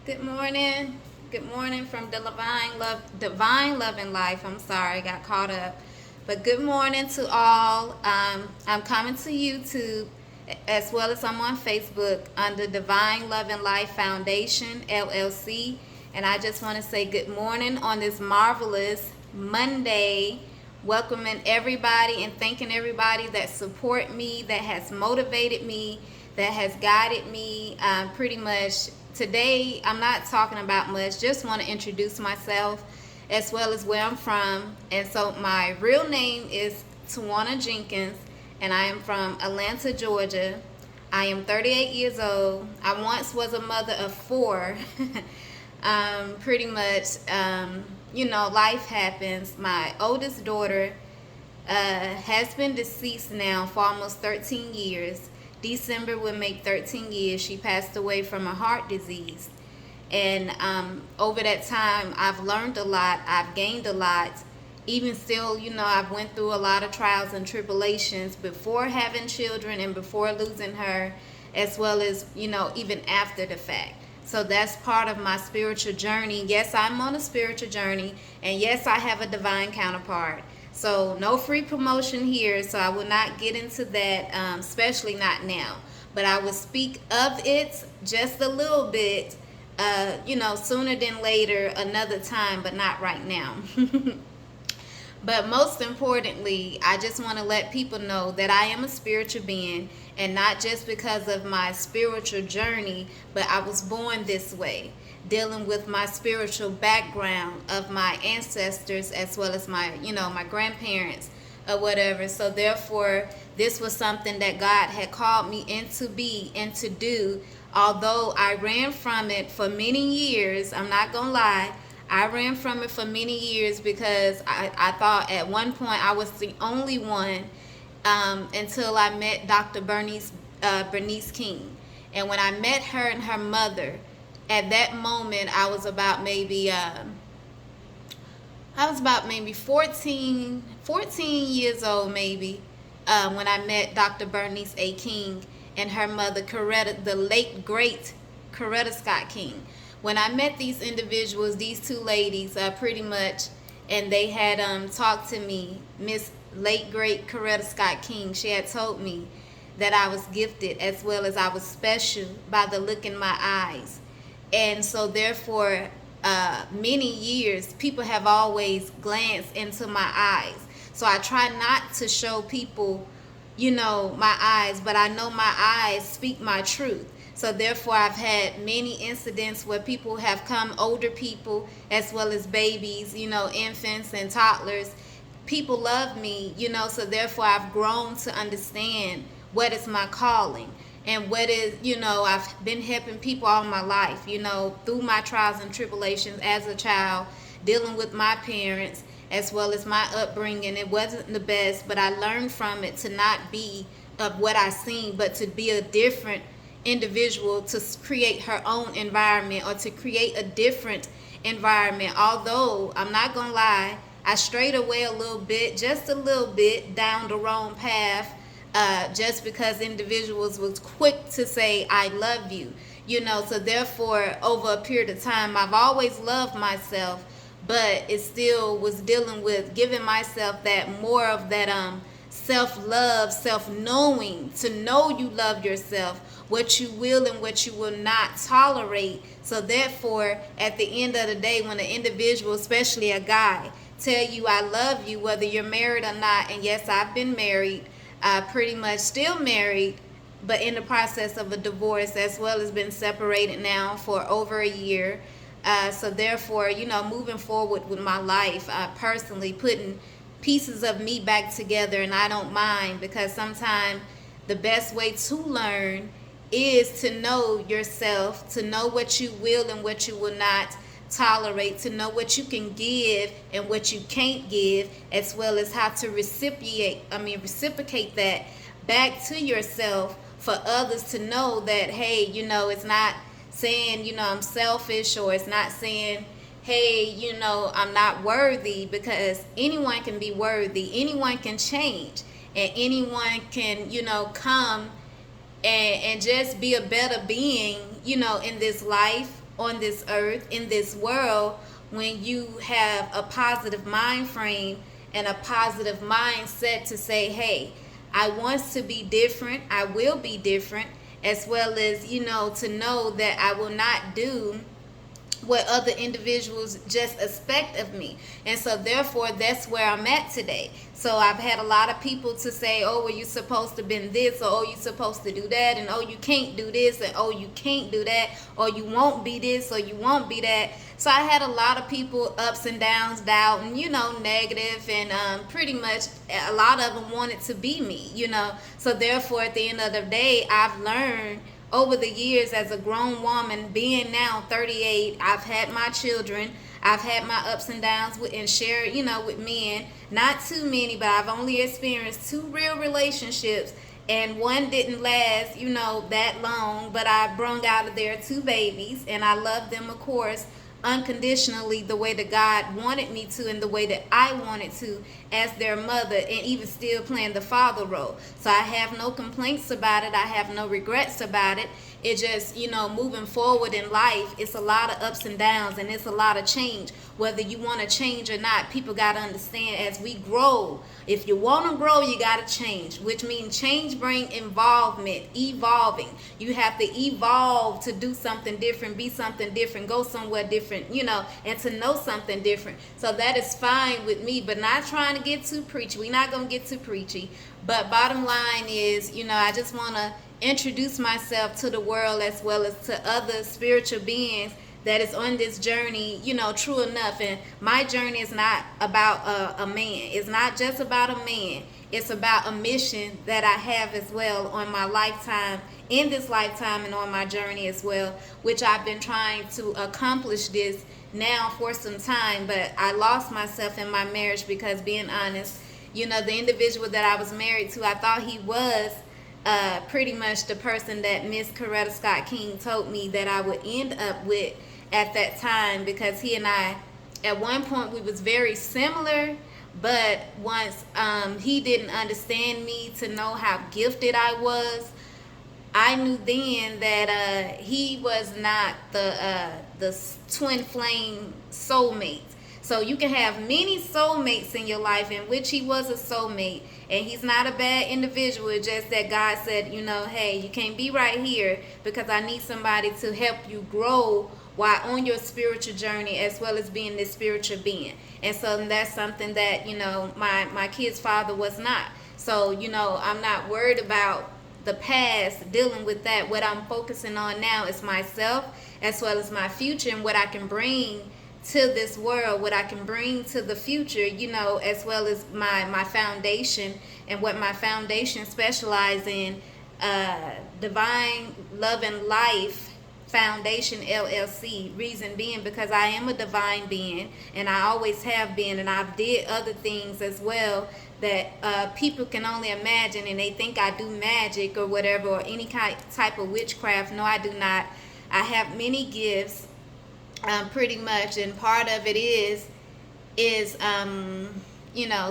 Good morning. Good morning from the Divine Love and Life. I'm sorry, I got caught up. But good morning to all. I'm coming to YouTube as well as I'm on Facebook under Divine Love and Life Foundation, LLC. And I just want to say good morning on this marvelous Monday. Welcoming everybody and thanking everybody that support me, that has motivated me, that has guided me pretty much. Today, I'm not talking about much, just want to introduce myself as well as where I'm from. And so my real name is Tawana Jenkins, and I am from Atlanta, Georgia. I am 38 years old. I once was a mother of four. Pretty much, life happens. My oldest daughter has been deceased now for almost 13 years. December would make 13 years. She passed away from a heart disease. And over that time, I've learned a lot. I've gained a lot. Even still, I've went through a lot of trials and tribulations before having children and before losing her, as well as, even after the fact. So that's part of my spiritual journey. Yes, I'm on a spiritual journey. And yes, I have a divine counterpart. So no free promotion here, so I will not get into that, especially not now. But I will speak of it just a little bit, sooner than later, another time, but not right now. But most importantly, I just want to let people know that I am a spiritual being, and not just because of my spiritual journey, but I was born this way, dealing with my spiritual background of my ancestors as well as my, my grandparents or whatever. So therefore, this was something that God had called me into be and to do. Although I ran from it for many years, I'm not going to lie, I ran from it for many years because I thought at one point I was the only one until I met Dr. Bernice King. And when I met her and her mother, at that moment I was about maybe 14 years old maybe when I met Dr. Bernice A. King and her mother, the late great Coretta Scott King. When I met these individuals, these two ladies, pretty much, and they had talked to me, Miss late great Coretta Scott King, she had told me that I was gifted as well as I was special by the look in my eyes. And so therefore, many years, people have always glanced into my eyes. So I try not to show people, my eyes, but I know my eyes speak my truth. So therefore, I've had many incidents where people have come, older people as well as babies, infants and toddlers. People love me, so therefore I've grown to understand what is my calling and what is, I've been helping people all my life, through my trials and tribulations as a child, dealing with my parents as well as my upbringing. It wasn't the best, but I learned from it to not be of what I seen, but to be a different individual, to create her own environment or to create a different environment. Although I'm not gonna lie, I strayed away a little bit, just a little bit down the wrong path, just because individuals was quick to say I love you, so therefore over a period of time I've always loved myself, but it still was dealing with giving myself that more of that self-love, self-knowing, to know you love yourself, what you will and what you will not tolerate. So therefore, at the end of the day, when an individual, especially a guy, tell you I love you, whether you're married or not, and yes, I've been married, pretty much still married, but in the process of a divorce, as well as been separated now for over a year. So therefore, moving forward with my life, personally putting pieces of me back together, and I don't mind, because sometimes the best way to learn is to know yourself, to know what you will and what you will not tolerate, to know what you can give and what you can't give, as well as how to reciprocate that back to yourself for others to know that, hey, it's not saying, I'm selfish, or it's not saying, hey, I'm not worthy, because anyone can be worthy, anyone can change, and anyone can, come and just be a better being, in this life on this earth, in this world, when you have a positive mind frame and a positive mindset to say, hey, I want to be different, I will be different, as well as, to know that I will not do what other individuals just expect of me. And so therefore that's where I'm at today. So I've had a lot of people to say, oh, well, you're supposed to been this, or oh, you're supposed to do that, and oh, you can't do this, and oh, you can't do that, or you won't be this, or you won't be that. So I had a lot of people ups and downs, doubt, and negative, and pretty much a lot of them wanted to be me, so therefore at the end of the day I've learned over the years as a grown woman, being now 38, I've had my children, I've had my ups and downs with, and shared, with men, not too many, but I've only experienced 2 real relationships, and one didn't last, that long, but I brung out of there 2 babies, and I love them, of course, unconditionally, the way that God wanted me to, and the way that I wanted to as their mother, and even still playing the father role. So I have no complaints about it, I have no regrets about it. It just, moving forward in life, it's a lot of ups and downs, and it's a lot of change. Whether you want to change or not, people got to understand, as we grow, if you want to grow, you got to change, which means change bring involvement, evolving. You have to evolve to do something different, be something different, go somewhere different, and to know something different. So that is fine with me, but not trying to get too preachy. We're not going to get too preachy. But bottom line is, I just want to introduce myself to the world, as well as to other spiritual beings that is on this journey, true enough. And my journey is not about a man. It's not just about a man. It's about a mission that I have as well on my lifetime, in this lifetime, and on my journey as well, which I've been trying to accomplish this now for some time. But I lost myself in my marriage because, being honest, the individual that I was married to, I thought he was pretty much the person that Miss Coretta Scott King told me that I would end up with at that time, because he and I, at one point, we was very similar, but once he didn't understand me to know how gifted I was, I knew then that he was not the twin flame soulmate. So you can have many soulmates in your life, in which he was a soulmate, and he's not a bad individual. It's just that God said, hey, you can't be right here, because I need somebody to help you grow while on your spiritual journey, as well as being this spiritual being. And so that's something that, my kid's father was not. So, I'm not worried about the past, dealing with that. What I'm focusing on now is myself, as well as my future, and what I can bring to this world, what I can bring to the future, as well as my foundation, and what my foundation specializes in, Divine Love and Life Foundation, LLC. Reason being, because I am a divine being, and I always have been, and I've did other things as well that people can only imagine, and they think I do magic or whatever, or any type of witchcraft. No, I do not. I have many gifts, pretty much, and part of it is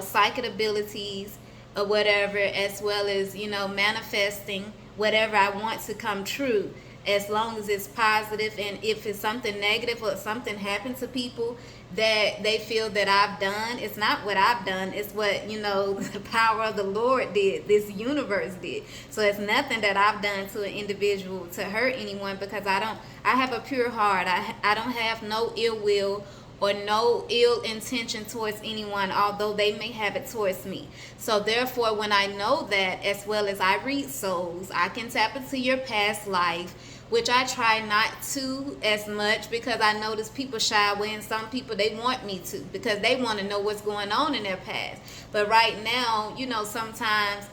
psychic abilities or whatever, as well as manifesting whatever I want to come true, as long as it's positive. And if it's something negative, or something happened to people that they feel that I've done, it's not what I've done, it's what the power of the Lord did, this universe did. So it's nothing that I've done to an individual to hurt anyone, because I have a pure heart. I don't have no ill will or no ill intention towards anyone, although they may have it towards me. So therefore, when I know that, as well as I read souls, I can tap into your past life, which I try not to as much, because I notice people shy away, and some people, they want me to, because they want to know what's going on in their past. But right now, sometimes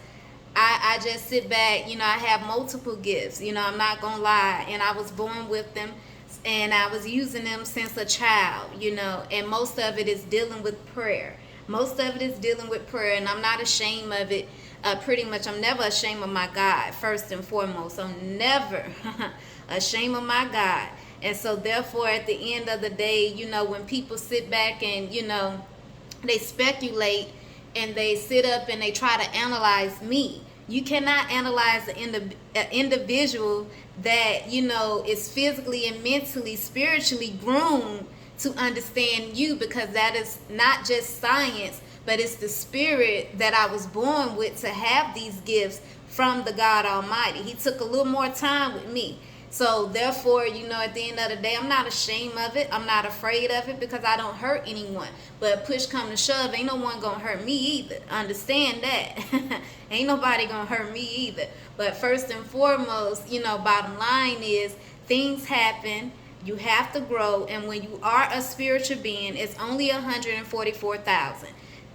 I just sit back. I have multiple gifts, I'm not gonna lie, and I was born with them, and I was using them since a child, and most of it is dealing with prayer. Most of it is dealing with prayer, and I'm not ashamed of it. Pretty much, I'm never ashamed of my God, first and foremost. I'm never ashamed of my God. And so therefore, at the end of the day, when people sit back and, they speculate, and they sit up and they try to analyze me, You cannot analyze an individual that, you know, is physically and mentally, spiritually groomed to understand you, because that is not just science, but it's the spirit that I was born with to have these gifts from the God Almighty. He took a little more time with me. So therefore, you know, at the end of the day, I'm not ashamed of it. I'm not afraid of it, because I don't hurt anyone. But push come to shove, ain't no one gonna hurt me either. Understand that. Ain't nobody gonna hurt me either. But first and foremost, you know, bottom line is things happen. You have to grow. And when you are a spiritual being, it's only 144,000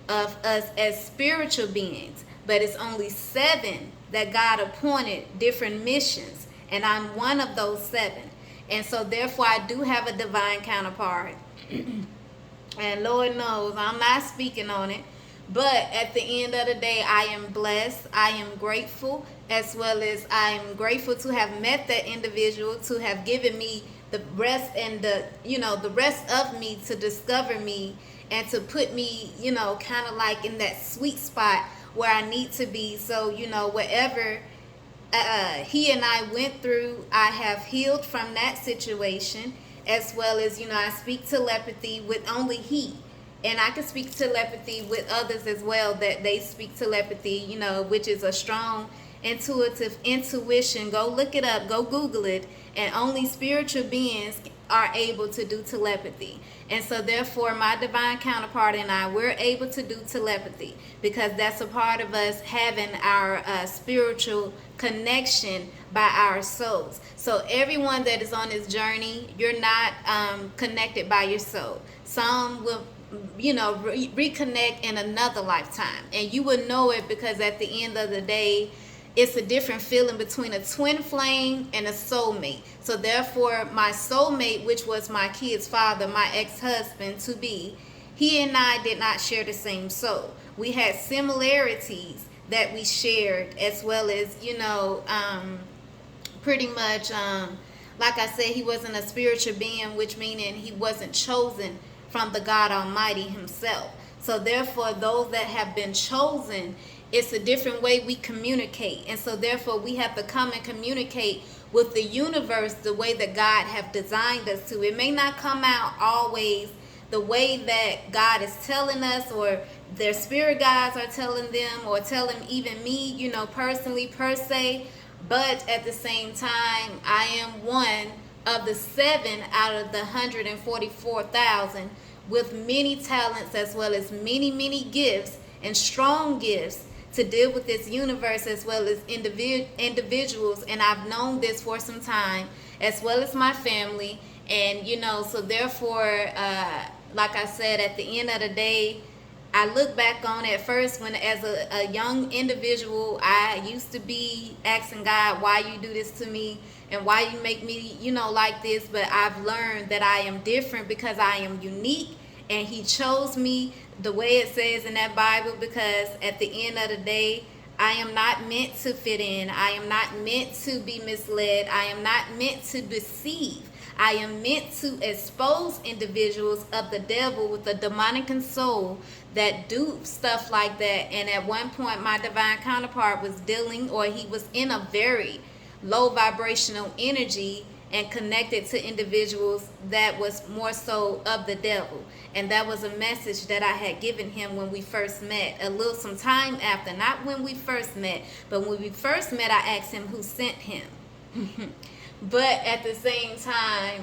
of us as spiritual beings. But it's only 7 that God appointed different missions. And I'm one of those 7. And so therefore I do have a divine counterpart. And Lord knows I'm not speaking on it. But at the end of the day, I am blessed. I am grateful, as well as I am grateful to have met that individual, to have given me the rest and the, you know, the rest of me to discover me and to put me, you know, kind of like in that sweet spot where I need to be. So, you know, whatever he and I went through, I have healed from that situation, as well as, you know, I speak telepathy with only he. And I can speak telepathy with others as well, that they speak telepathy, you know, which is a strong intuitive intuition. Go look it up, go Google it. And only spiritual beings are able to do telepathy. And so therefore my divine counterpart and I, we're able to do telepathy, because that's a part of us having our spiritual connection by our souls. So everyone that is on this journey, you're not connected by your soul. Some will, you know, reconnect in another lifetime, and you will know it, because at the end of the day, it's a different feeling between a twin flame and a soulmate. So therefore my soulmate, which was my kid's father, my ex-husband to be, he and I did not share the same soul. We had similarities that we shared, as well as, you know, pretty much, like I said, he wasn't a spiritual being, which meaning he wasn't chosen from the God Almighty himself. So therefore, those that have been chosen, it's a different way we communicate. And so therefore, we have to come and communicate with the universe the way that God have designed us to. It may not come out always the way that God is telling us, or their spirit guides are telling them, or telling even me, you know, personally, per se. But at the same time, I am one of the 7 out of the 144,000 with many talents, as well as many gifts and strong gifts to deal with this universe, as well as individuals. And I've known this for some time, as well as my family. And, you know, so therefore, like I said, at the end of the day, I look back on it first when, as a young individual, I used to be asking God, why you do this to me, and why you make me, you know, like this. But I've learned that I am different, because I am unique, and he chose me the way it says in that Bible, because at the end of the day, I am not meant to fit in. I am not meant to be misled. I am not meant to deceive. I am meant to expose individuals of the devil with a demonic soul that do stuff like that. And at one point, my divine counterpart was dealing, or he was in a very low vibrational energy and connected to individuals that was more so of the devil. And that was a message that I had given him when we first met, a little some time after. Not when we first met, but when we first met, I asked him who sent him. But at the same time,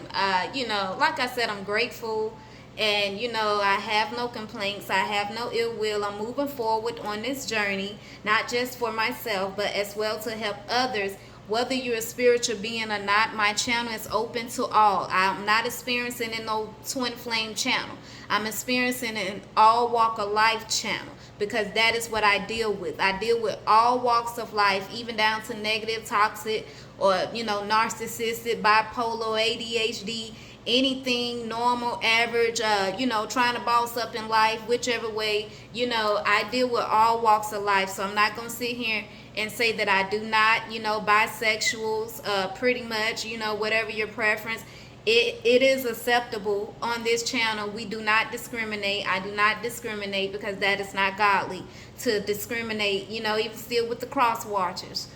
you know, like I said, I'm grateful. And, you know, I have no complaints. I have no ill will. I'm moving forward on this journey, not just for myself, but as well to help others. Whether you're a spiritual being or not, my channel is open to all. I'm not experiencing in no twin flame channel. I'm experiencing an all walk of life channel, because that is what I deal with. I deal with all walks of life, even down to negative, toxic, or, you know, narcissistic, bipolar, ADHD, anything normal, average, you know, trying to boss up in life, whichever way, you know, I deal with all walks of life. So I'm not going to sit here and say that I do not, you know, bisexuals, pretty much, you know, whatever your preference. it is acceptable on this channel. We do not discriminate. I do not discriminate, because that is not godly to discriminate, even still with the cross watchers,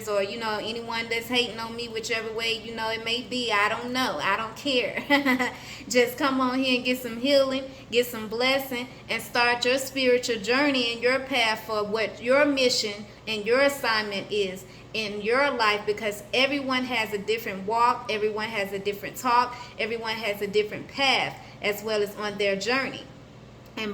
or anyone that's hating on me, whichever way it may be. I don't know, I don't care. Just come on here and get some healing, get some blessing, and start your spiritual journey and your path for what your mission and your assignment is in your life, because everyone has a different walk, everyone has a different talk, everyone has a different path as well as on their journey.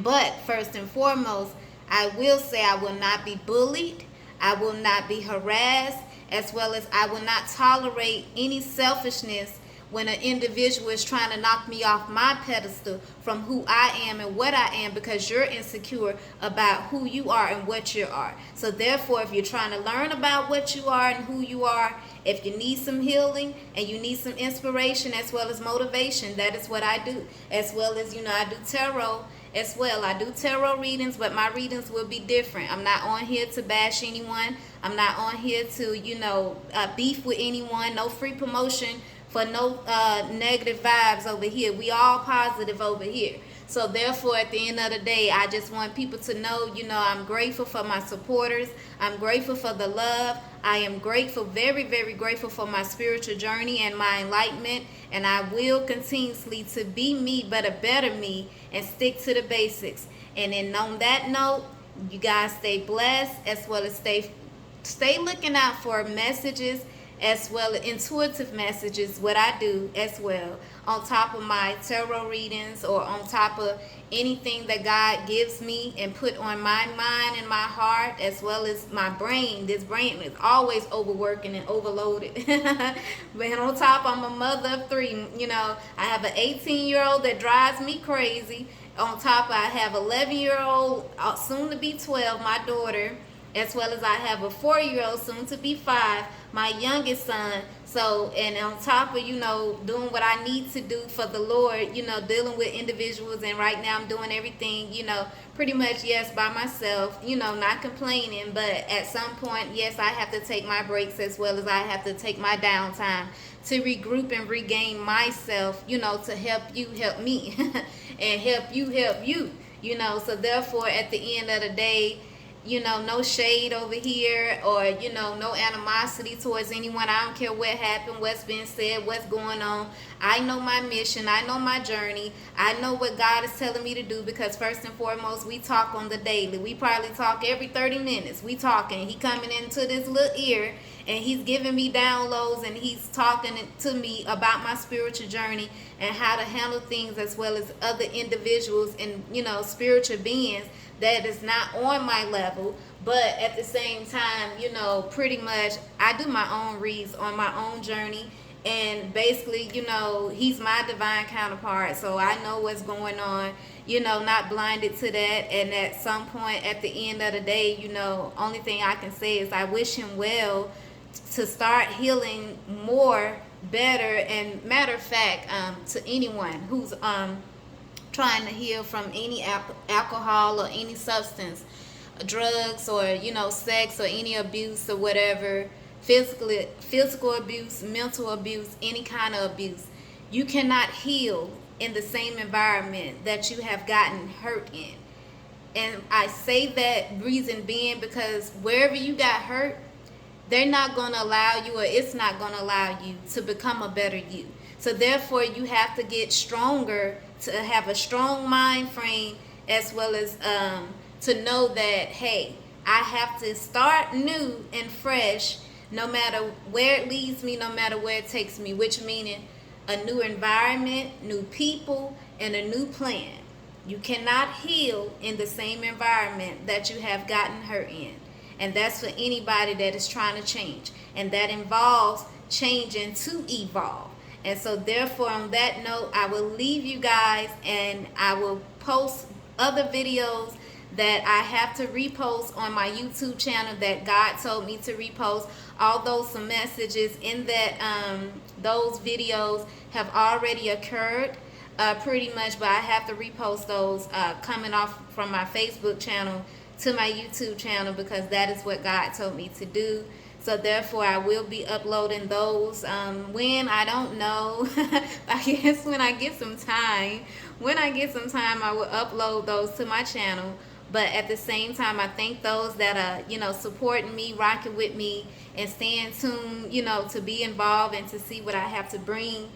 But first and foremost, I will say I will not be bullied, I will not be harassed, as well as I will not tolerate any selfishness when an individual is trying to knock me off my pedestal from who I am and what I am, because you're insecure about who you are and what you are. So therefore, if you're trying to learn about what you are and who you are, if you need some healing and you need some inspiration as well as motivation, that is what I do. As well as, I do tarot as well. I do tarot readings, but my readings will be different. I'm not on here to bash anyone. I'm not on here to, beef with anyone. No free promotion for no negative vibes over here. We all positive over here. So therefore, at the end of the day, I just want people to know, I'm grateful for my supporters. I'm grateful for the love. I am grateful, very, very grateful for my spiritual journey and my enlightenment. And I will continuously to be me, but a better me, and stick to the basics. And then on that note, you guys stay blessed, as well as stay looking out for messages, as well as intuitive messages, what I do as well, on top of my tarot readings, or on top of anything that God gives me and put on my mind and my heart, as well as my brain. This brain is always overworking and overloaded. But on top, I'm a mother of 3. I have an 18-year-old that drives me crazy. On top, I have 11-year-old, soon to be 12, my daughter, as well as I have a 4-year-old, soon to be 5, my youngest son. So, and on top of, doing what I need to do for the Lord, dealing with individuals, and right now I'm doing everything, pretty much, yes, by myself, not complaining, but at some point, yes, I have to take my breaks, as well as I have to take my downtime to regroup and regain myself, to help you help me, and help you, so therefore, at the end of the day, no shade over here, or, no animosity towards anyone. I don't care what happened, what's been said, what's going on. I know my mission. I know my journey. I know what God is telling me to do, because first and foremost, we talk on the daily. We probably talk every 30 minutes. We talking. He coming into this little ear, and he's giving me downloads, and he's talking to me about my spiritual journey and how to handle things, as well as other individuals and, spiritual beings that is not on my level. But at the same time, pretty much I do my own reads on my own journey, and basically, he's my divine counterpart, so I know what's going on, not blinded to that. And at some point at the end of the day, only thing I can say is I wish him well to start healing more, better. And matter of fact, to anyone who's trying to heal from any alcohol or any substance, drugs, or sex, or any abuse or whatever, physical abuse, mental abuse, any kind of abuse, you cannot heal in the same environment that you have gotten hurt in. And I say that reason being because wherever you got hurt, they're not going to allow you, or it's not going to allow you to become a better you. So therefore, you have to get stronger, to have a strong mind frame, as well as to know that, hey, I have to start new and fresh, no matter where it leads me, no matter where it takes me, which meaning a new environment, new people, and a new plan. You cannot heal in the same environment that you have gotten hurt in. And that's for anybody that is trying to change. And that involves changing to evolve. And so therefore, on that note, I will leave you guys, and I will post other videos that I have to repost on my YouTube channel that God told me to repost. Although some messages in that those videos have already occurred pretty much, but I have to repost those coming off from my Facebook channel to my YouTube channel, because that is what God told me to do. So therefore, I will be uploading those. When, I don't know. I guess when I get some time. When I get some time, I will upload those to my channel. But at the same time, I thank those that are, supporting me, rocking with me, and staying tuned, to be involved and to see what I have to bring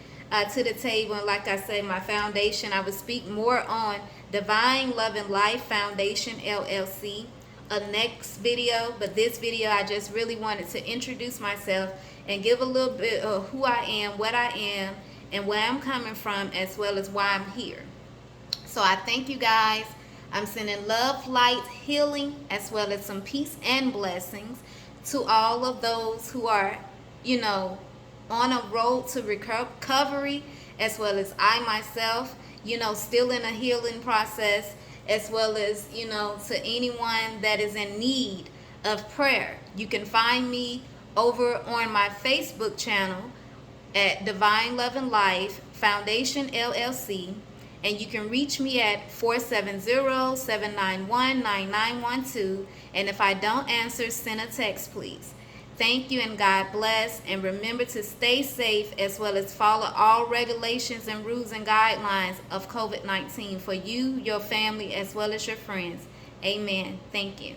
to the table. And like I said, my foundation, I will speak more on Divine Love and Life Foundation, LLC, a next video. But this video, I just really wanted to introduce myself and give a little bit of who I am, what I am, and where I'm coming from, as well as why I'm here. So I thank you guys. I'm sending love, light, healing, as well as some peace and blessings to all of those who are, on a road to recovery, as well as I myself, still in a healing process, as well as, to anyone that is in need of prayer. You can find me over on my Facebook channel at Divine Love and Life Foundation, LLC. And you can reach me at 470-791-9912. And if I don't answer, send a text, please. Thank you, and God bless. And remember to stay safe, as well as follow all regulations and rules and guidelines of COVID-19 for you, your family, as well as your friends. Amen. Thank you.